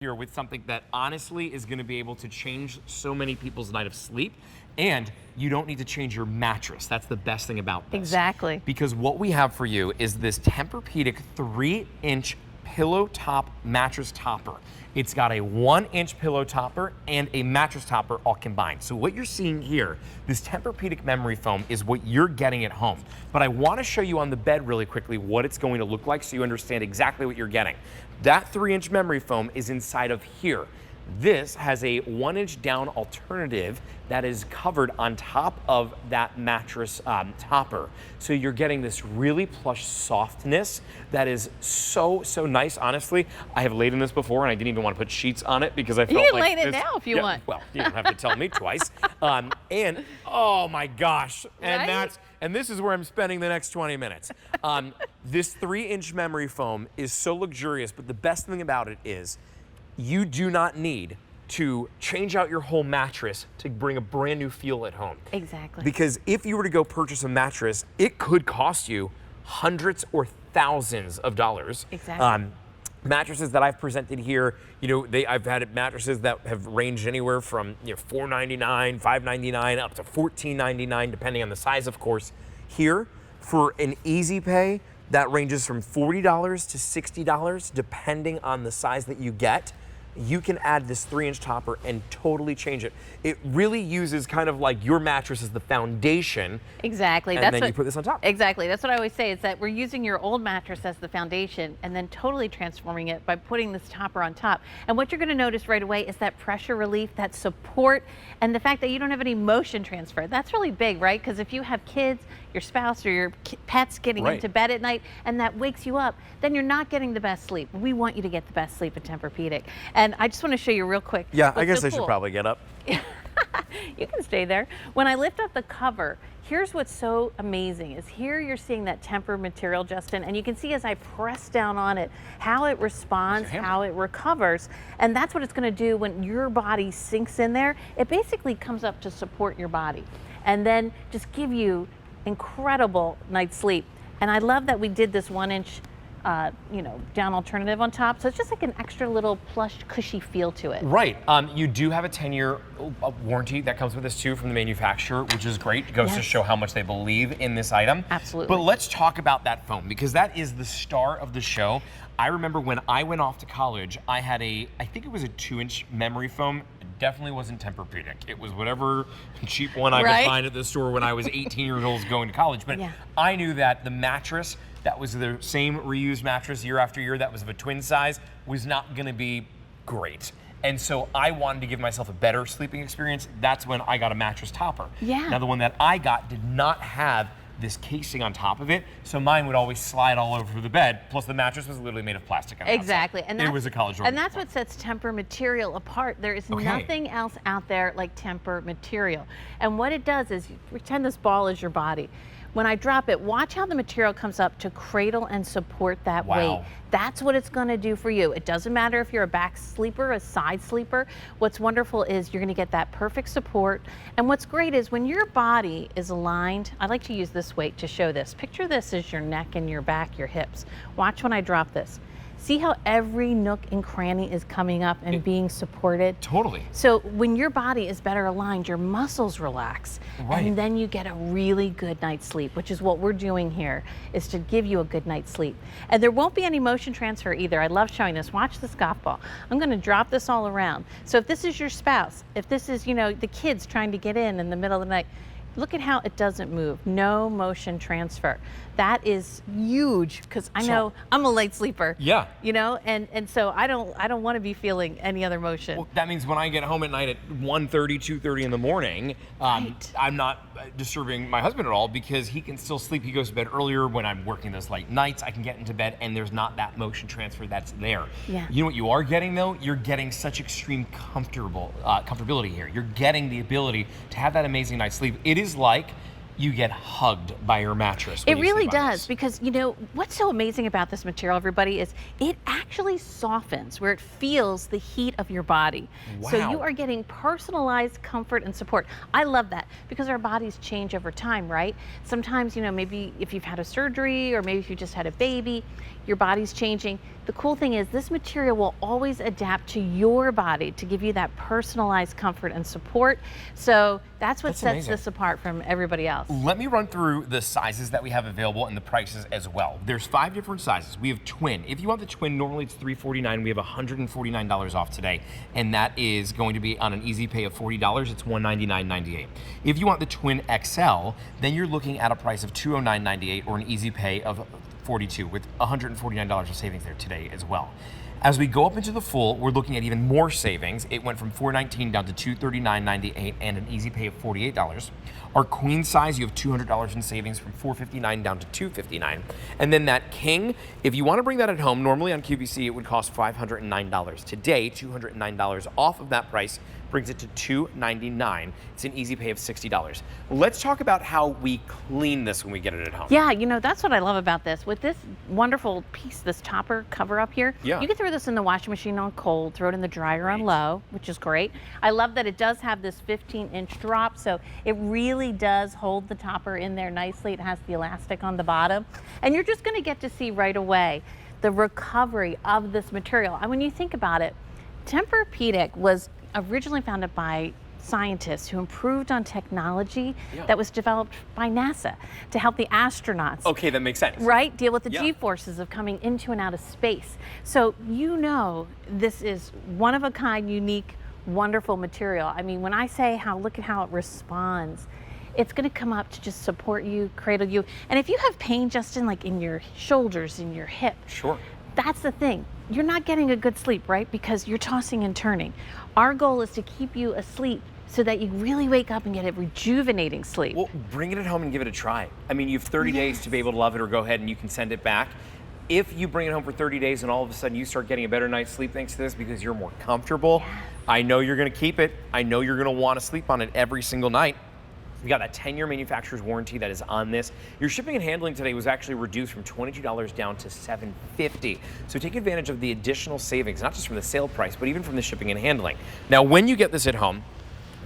here with something that honestly is going to be able to change so many people's night of sleep, and you don't need to change your mattress. That's the best thing about this. Exactly. Because what we have for you is this Tempur-Pedic 3-inch pillow top mattress topper. It's got a 1-inch pillow topper and a mattress topper all combined. So what you're seeing here, this Tempur-Pedic memory foam is what you're getting at home. But I want to show you on the bed really quickly what it's going to look like so you understand exactly what you're getting. That 3-inch memory foam is inside of here. This has a 1-inch down alternative that is covered on top of that mattress topper. So you're getting this really plush softness that is so nice. Honestly, I have laid in this before and I didn't even want to put sheets on it because I felt you can like lay it now if you want. Well, you don't have to tell me twice. And oh my gosh, and Right? and this is where I'm spending the next 20 minutes. This 3-inch memory foam is so luxurious, but the best thing about it is you do not need to change out your whole mattress to bring a brand new feel at home. Exactly. Because if you were to go purchase a mattress, it could cost you hundreds or thousands of dollars. Exactly. Mattresses that I've presented here, you know, I've had mattresses that have ranged anywhere from $4.99, $5.99 up to $14.99, depending on the size, of course. Here, for an easy pay, that ranges from $40 to $60, depending on the size that you get. You can add this 3-inch topper and totally change it. It really uses kind of like your mattress as the foundation. Exactly. And then you put this on top. Exactly. That's what I always say, is that we're using your old mattress as the foundation and then totally transforming it by putting this topper on top. And what you're going to notice right away is that pressure relief, that support, and the fact that you don't have any motion transfer. That's really big, right? Because if you have kids, your spouse or your pets getting into bed at night and that wakes you up, then you're not getting the best sleep. We want you to get the best sleep at Tempur-Pedic. And I just want to show you real quick. Yeah, I guess I should probably get up. You can stay there. When I lift up the cover, here's what's so amazing is here you're seeing that Tempur material, Justin, and you can see as I press down on it, how it responds, how it recovers. And that's what it's going to do when your body sinks in there. It basically comes up to support your body and then just give you incredible night's sleep. And I love that we did this 1-inch down alternative on top. So it's just like an extra little plush, cushy feel to it. Right. You do have a 10-year warranty that comes with this too from the manufacturer, which is great. It goes to show how much they believe in this item. Absolutely. But let's talk about that foam because that is the star of the show. I remember when I went off to college, I had I think it was a 2-inch memory foam. It definitely wasn't Tempur-Pedic. It was whatever cheap one I could find at the store when I was 18 years old going to college. But I knew that the mattress that was the same reused mattress year after year that was of a twin size was not going to be great. And so I wanted to give myself a better sleeping experience. That's when I got a mattress topper. Yeah. Now the one that I got did not have this casing on top of it, so mine would always slide all over the bed. Plus the mattress was literally made of plastic. Exactly. And it was a college room. And that's what sets Tempur material apart. There is nothing else out there like Tempur material. And what it does is, pretend this ball is your body. When I drop it, watch how the material comes up to cradle and support that weight. That's what it's going to do for you. It doesn't matter if you're a back sleeper, a side sleeper. What's wonderful is you're going to get that perfect support. And what's great is when your body is aligned, I like to use this weight to show this. Picture this as your neck and your back, your hips. Watch when I drop this. See how every nook and cranny is coming up and being supported? Totally. So when your body is better aligned, your muscles relax. And then you get a really good night's sleep, which is what we're doing here, is to give you a good night's sleep. And there won't be any motion transfer either. I love showing this. Watch this golf ball. I'm going to drop this all around. So if this is your spouse, if this is, the kids trying to get in the middle of the night, look at how it doesn't move. No motion transfer. That is huge because I know I'm a light sleeper. Yeah. And so I don't want to be feeling any other motion. Well, that means when I get home at night at 1:30, 2:30 in the morning, I'm not disturbing my husband at all because he can still sleep. He goes to bed earlier when I'm working those late nights. I can get into bed and there's not that motion transfer that's there. Yeah. You know what you are getting though? You're getting such extreme comfortability here. You're getting the ability to have that amazing night's sleep. It is like you get hugged by your mattress. It really does, because you know what's so amazing about this material, everybody, is it actually softens where it feels the heat of your body. Wow. So you are getting personalized comfort and support. I love that, because our bodies change over time, right? Sometimes, you know, maybe if you've had a surgery, or maybe if you just had a baby, your body's changing. The cool thing is this material will always adapt to your body to give you that personalized comfort and support. So that's what sets this apart from everybody else. Let me run through the sizes that we have available and the prices as well. There's 5 different sizes. We have twin. If you want the twin, normally it's $349. We have $149 off today, and that is going to be on an easy pay of $40. It's $199.98. If you want the twin XL, then you're looking at a price of $209.98 or an easy pay of $42, with $149 of savings there today as well. As we go up into the full, we're looking at even more savings. It went from $419 down to $239.98 and an easy pay of $48. Our queen size, you have $200 in savings from $459 down to $259. And then that king, if you want to bring that at home, normally on QVC it would cost $509. Today, $209 off of that price brings it to $299. It's an easy pay of $60. Let's talk about how we clean this when we get it at home. Yeah, you know, that's what I love about this. With this wonderful piece, this topper cover up here, you can throw this in the washing machine on cold, throw it in the dryer on low, which is great. I love that it does have this 15-inch drop, so it really does hold the topper in there nicely. It has the elastic on the bottom, and you're just gonna get to see right away the recovery of this material. And when you think about it, Tempur-Pedic was originally founded by scientists who improved on technology that was developed by NASA to help the astronauts. Okay, that makes sense. Right? Deal with the G-forces of coming into and out of space. So you know this is one of a kind, unique, wonderful material. I mean, when I say look at how it responds, it's going to come up to just support you, cradle you. And if you have pain, Justin, like in your shoulders, in your hip, that's the thing. You're not getting a good sleep, right? Because you're tossing and turning. Our goal is to keep you asleep so that you really wake up and get a rejuvenating sleep. Well, bring it at home and give it a try. I mean, you have 30 days to be able to love it, or go ahead and you can send it back. If you bring it home for 30 days and all of a sudden you start getting a better night's sleep thanks to this because you're more comfortable, I know you're gonna keep it. I know you're gonna wanna sleep on it every single night. We got that 10-year manufacturer's warranty that is on this. Your shipping and handling today was actually reduced from $22 down to $750. So take advantage of the additional savings, not just from the sale price, but even from the shipping and handling. Now, when you get this at home,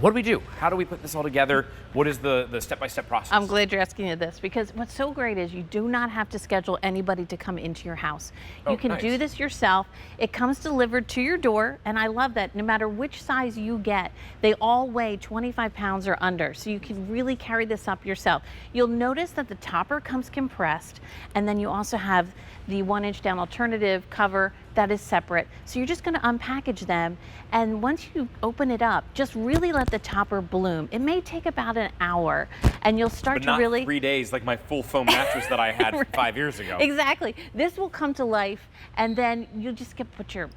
what do we do? How do we put this all together? What is the step-by-step process? I'm glad you're asking me this, because what's so great is you do not have to schedule anybody to come into your house. You can do this yourself. It comes delivered to your door, and I love that no matter which size you get, they all weigh 25 pounds or under, so you can really carry this up yourself. You'll notice that the topper comes compressed, and then you also have the 1-inch down alternative cover that is separate. So you're just gonna unpackage them, and once you open it up, just really let the topper bloom. It may take about an hour, and you'll start to really— But not 3 days like my full foam mattress that I had 5 years ago. Exactly. This will come to life, and then you'll just put your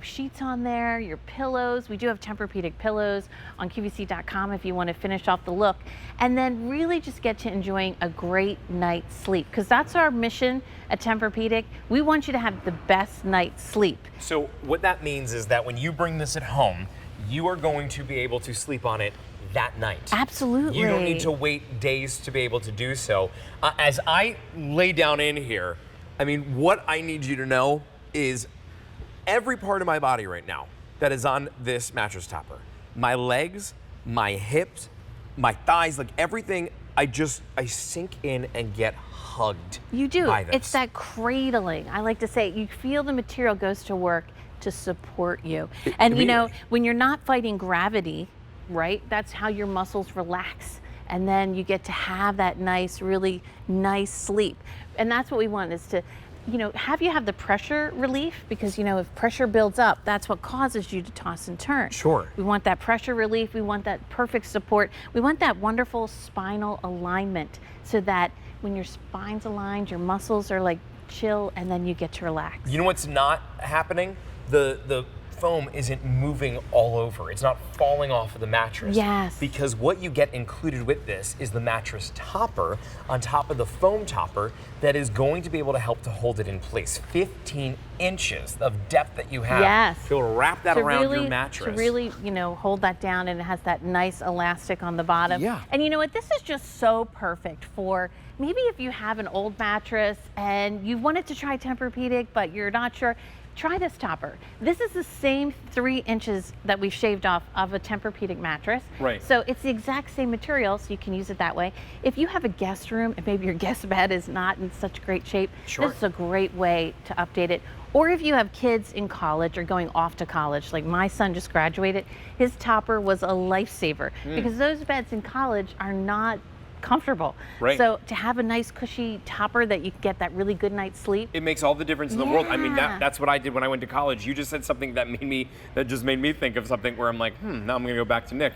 sheets on there, your pillows. We do have Tempur-Pedic pillows on QVC.com if you want to finish off the look, and then really just get to enjoying a great night's sleep, because that's our mission at Tempur-Pedic. We want you to have the best night's sleep. So what that means is that when you bring this at home, you are going to be able to sleep on it that night. Absolutely. You don't need to wait days to be able to do so. As I lay down in here, I mean, what I need you to know is every part of my body right now that is on this mattress topper, my legs, my hips, my thighs, like everything, I sink in and get hugged. You do. By this. It's that cradling. I like to say, you feel the material goes to work to support you. And you know, when you're not fighting gravity, right, that's how your muscles relax. And then you get to have that nice, really nice sleep. And that's what we want, is to have you have the pressure relief, because if pressure builds up, that's what causes you to toss and turn. Sure. We want that pressure relief. We want that perfect support. We want that wonderful spinal alignment, so that when your spine's aligned, your muscles are like chill, and then you get to relax. You know what's not happening? The foam isn't moving all over. It's not falling off of the mattress. Yes. Because what you get included with this is the mattress topper on top of the foam topper that is going to be able to help to hold it in place. 15 inches of depth that you have. Yes. To wrap that around your mattress. To really, hold that down, and it has that nice elastic on the bottom. Yeah. And you know what? This is just so perfect for maybe if you have an old mattress and you wanted to try Tempur-Pedic, but you're not sure. Try this topper. This is the same 3 inches that we've shaved off of a Tempur-Pedic mattress. Right. So it's the exact same material, so you can use it that way. If you have a guest room and maybe your guest bed is not in such great shape, Sure. this is a great way to update it. Or if you have kids in college or going off to college, like my son just graduated, his topper was a lifesaver because those beds in college are not comfortable. Right. So to have a nice cushy topper that you can get that really good night's sleep. It makes all the difference in the world. I mean, Yeah. that's what I did when I went to college. You just said something that just made me think of something where I'm like, now I'm gonna go back to Nick.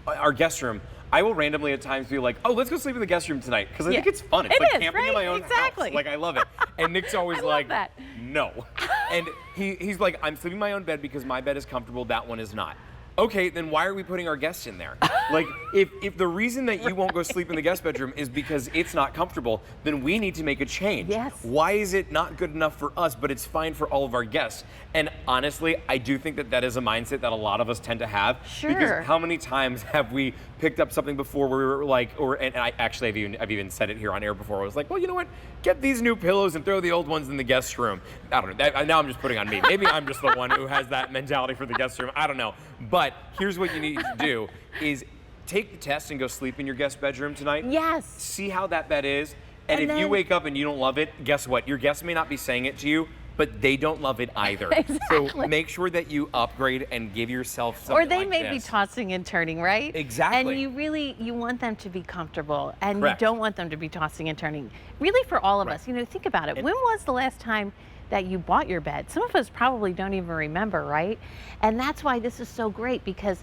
Our guest room, I will randomly at times be like, oh, let's go sleep in the guest room tonight. Because I think it's fun. It's It like is, camping in right? my own Exactly. house. Like, I love it. And Nick's always I love like, that. no. And he's like, I'm sleeping in my own bed because my bed is comfortable, that one is not. Okay, then why are we putting our guests in there? Like, if the reason that you won't go sleep in the guest bedroom is because it's not comfortable, then we need to make a change. Yes. Why is it not good enough for us, but it's fine for all of our guests? And honestly, I do think that is a mindset that a lot of us tend to have. Sure. Because how many times have we picked up something before where we were like, and I actually I've even said it here on air before. I was like, well, you know what? Get these new pillows and throw the old ones in the guest room. I don't know. Now I'm just putting on me. Maybe I'm just the one who has that mentality for the guest room. I don't know. But here's what you need to do is take the test and go sleep in your guest bedroom tonight. Yes. See how that bed is. And if you then- wake up and you don't love it, guess what? Your guests may not be saying it to you, but they don't love it either. Exactly. So make sure that you upgrade and give yourself something Or they like may be this. tossing and turning, right? Exactly. And you want them to be comfortable, and Correct. you don't want them to be tossing and turning. Really, for all of Right. us, think about it. When was the last time that you bought your bed? Some of us probably don't even remember, right? And that's why this is so great, because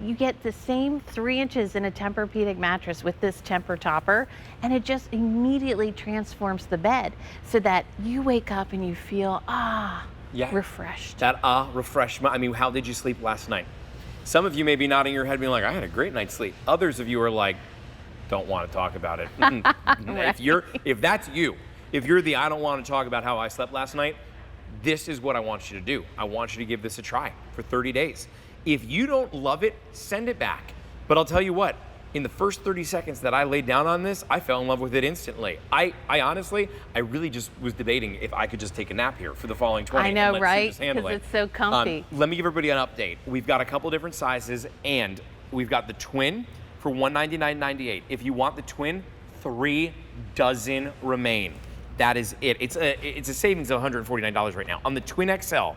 you get the same 3 inches in a Tempur-Pedic mattress with this Tempur topper, and it just immediately transforms the bed so that you wake up and you feel, refreshed. That refreshment. I mean, how did you sleep last night? Some of you may be nodding your head being like, I had a great night's sleep. Others of you are like, don't want to talk about it. If that's you, if you're the I don't want to talk about how I slept last night, this is what I want you to do. I want you to give this a try for 30 days. If you don't love it, send it back. But I'll tell you what, in the first 30 seconds that I laid down on this, I fell in love with it instantly. I honestly, I really just was debating if I could just take a nap here for the following 20. I know, and let right? Sue just handle Because it. it's so comfy. Let me give everybody an update. We've got a couple different sizes, and we've got the twin for $199.98. If you want the twin, 3 dozen remain. That is it. It's a savings of $149 right now. On the Twin XL,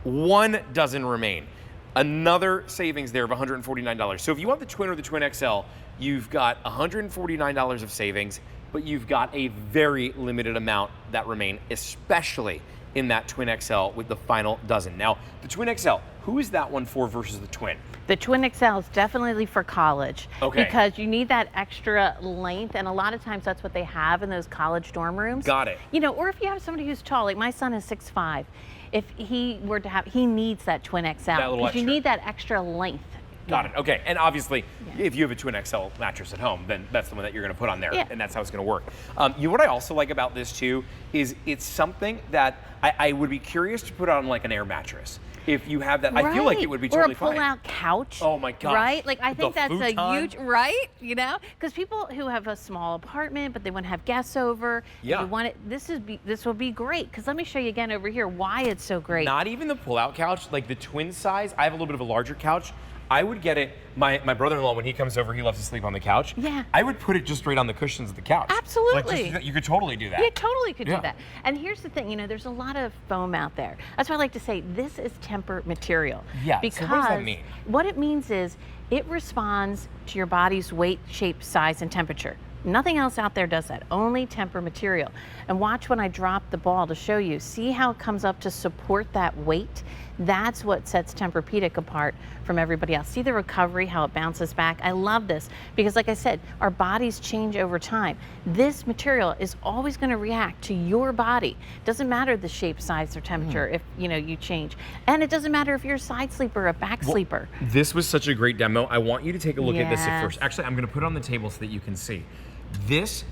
1 dozen remain. Another savings there of $149. So if you want the Twin or the Twin XL, you've got $149 of savings, but you've got a very limited amount that remain, especially in that Twin XL with the final dozen. Now, the Twin XL, who is that one for versus the Twin? The Twin XL is definitely for college. Okay. Because you need that extra length, and a lot of times that's what they have in those college dorm rooms. Got it. Or if you have somebody who's tall, like my son is 6'5". If he were to have, he needs that Twin XL. That little Because you extra. need that extra length. Got it. Okay. And obviously, if you have a Twin XL mattress at home, then that's the one that you're going to put on there, Yeah. and that's how it's going to work. What I also like about this too is it's something that I would be curious to put on like an air mattress. If you have that, I feel like it would be totally fine. Or a fine. pull-out couch. Oh my gosh. Right? Like I think The that's futon. a huge, right? Because people who have a small apartment, but they want to have guests over. Yeah. You want it. This will be great. Because let me show you again over here why it's so great. Not even the pull-out couch, like the twin size. I have a little bit of a larger couch. I would get it. My brother-in-law, when he comes over, he loves to sleep on the couch. Yeah. I would put it just straight on the cushions of the couch. Absolutely. You could totally do that. You totally could Yeah. do that. And here's the thing, there's a lot of foam out there. That's why I like to say this is Tempur material. Yeah, so Because what does that mean? what it means is it responds to your body's weight, shape, size, and temperature. Nothing else out there does that, only Tempur material. And watch when I drop the ball to show you. See how it comes up to support that weight? That's what sets Tempur-Pedic apart from everybody else. See the recovery, how it bounces back? I love this because, like I said, our bodies change over time. This material is always going to react to your body. Doesn't matter the shape, size, or temperature if you change. And it doesn't matter if you're a side sleeper or a back sleeper. This was such a great demo. I want you to take a look at this at Yes. first. Actually, I'm going to put it on the table so that you can see. This,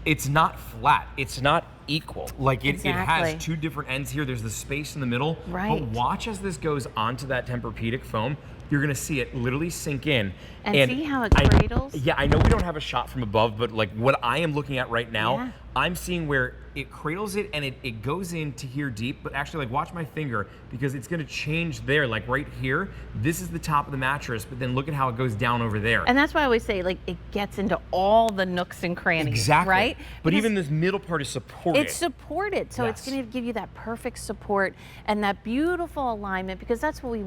it's not flat. It's not equal. Like it Exactly. has two different ends here. There's the space in the middle. Right. But watch as this goes onto that Tempur-Pedic foam. You're gonna see it literally sink in. And see how it cradles? Yeah, I know we don't have a shot from above, but like what I am looking at right now, Yeah. I'm seeing where it cradles it and it goes into here deep, but actually like watch my finger because it's gonna change there, like right here. This is the top of the mattress, but then look at how it goes down over there. And that's why I always say, like, it gets into all the nooks and crannies, Exactly. right? But Because even this middle part is supported. it's supported, so it's Yes. going to give you that perfect support and that beautiful alignment, because that's what we want.